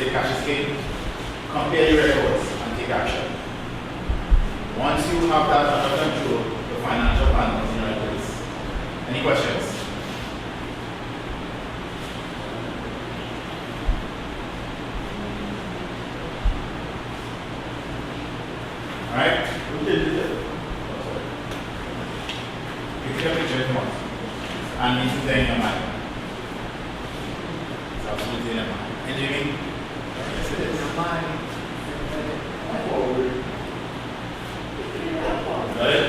say cash is king, compare your records and take action. Once you have that under control, your financial plan is in the right place. Any questions? Alright? Who did it? Oh, sorry. You take a picture if you want. And this is there in your mind. It's absolutely in your mind. And do you mean? Yes, it is. In your mind. Forward. Got it?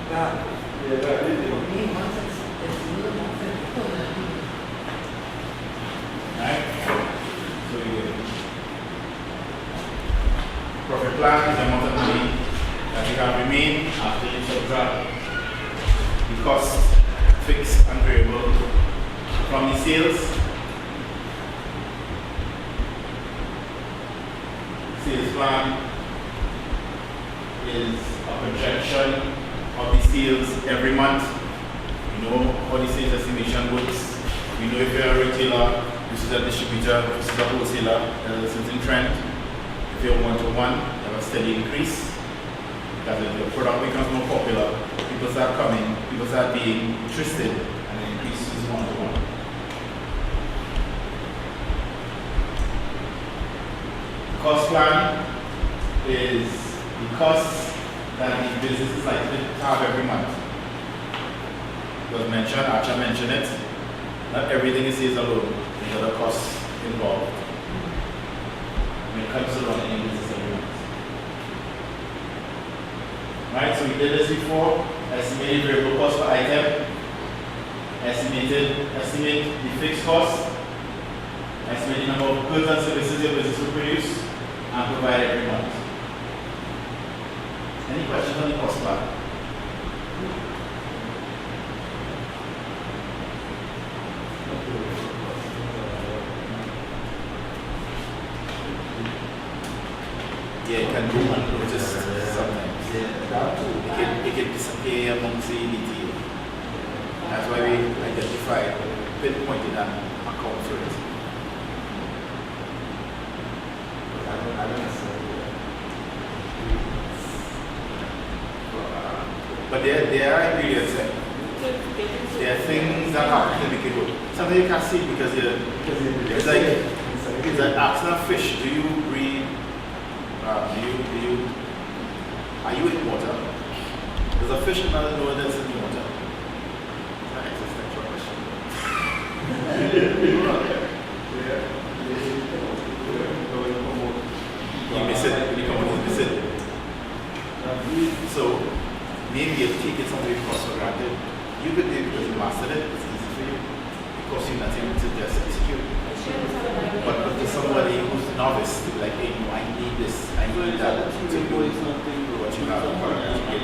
Yeah, that is it. Alright? So you get it. Profit plan is the amount of money that you can remain after you subtract the cost, fixed and variable, from the sales. Sales plan is a projection of the sales every month. You know how the sales estimation works. You know if you're a retailer, this is a distributor, this is a wholesaler, there's a certain trend. If you're one-to-one, you have a steady increase. Because if your product becomes more popular, people start coming, people start being interested, and the increase is one-to-one. Cost plan is the costs that the business is likely to have every month. It was mentioned, Archer mentioned it. Not everything is sales alone. There's other costs involved when it comes to running a business every month. Right, so we did this before. Estimated variable cost per item. Estimate the fixed cost. Estimate the number of goods and services your business will produce and provide every month. Any questions on the cost plan? Yeah, it can go unnoticed sometimes. It can disappear amongst the detail. That's why we identify, pinpointed and account for it. But there are ingredients there. There are things that happen to make it work. Something you can't see because it's like asking a fish, do you breathe? Are you in water? Does a fish not know that's in water? It's an existential question. You miss it, when you come out, you miss it. So, maybe you've taken something cost for granted. You could do it because you mastered it, it's easy for you. It costs you nothing to just execute. But to somebody who's a novice, like, hey, I need this, I need that to do what you have to get.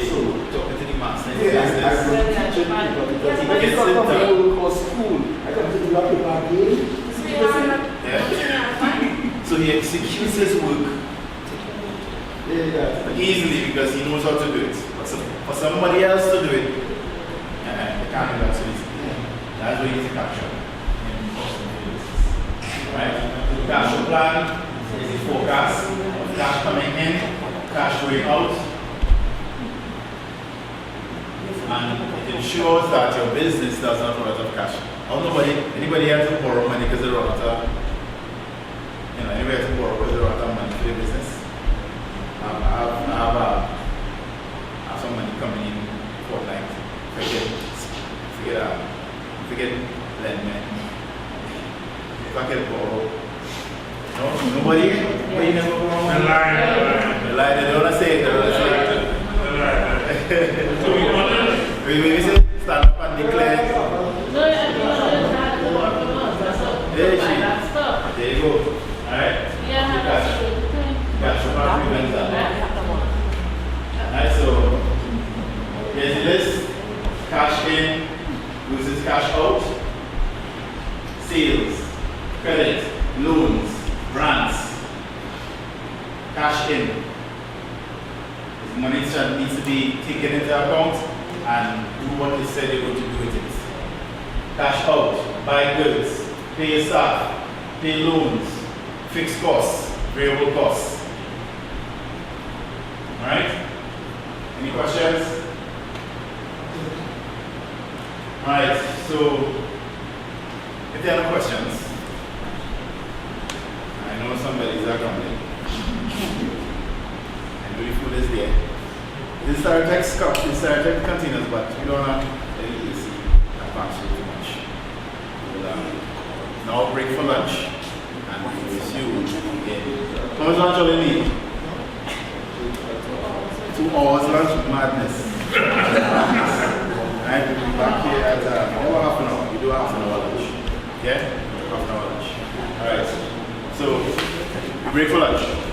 So, talking to the master. Yes, I was teaching people because I come from a local school. I come to the local game. So he executes his work easily because he knows how to do it. But for somebody else to do it, they can't do that so easy. That's where you take action. Right? The cash flow plan is the forecast of cash coming in, cash going out. And it ensures that your business does not run out of cash. Anybody has to borrow money because they run out of, anybody has to borrow because they run out of money for their business. I have some money coming in fortnight. Forget lending. If I can borrow. No, nobody never borrow money. They lie, they don't want to say it, we say stand up and declare. There you go. Alright? Alright, so here's the list. Cash in, loses cash out. Sales, credit, loans, grants. Cash in. Money needs to be taken into account and do what they said they're going to do with it. Cash out, buy goods, pay your staff, pay loans, fixed costs, variable costs. Alright? Any questions? Alright, so if there are no questions, I know somebody's are coming. And the food is there. This is our text cup, this is our text containers, but we don't have any AC. I can't say too much. We'll now break for lunch and we'll see you again. How much lunch will you need? 2 hours lunch madness. Alright, we'll be back here at over half an hour. We do half an hour lunch. Yeah? Half an hour lunch. Alright. So, we break for lunch.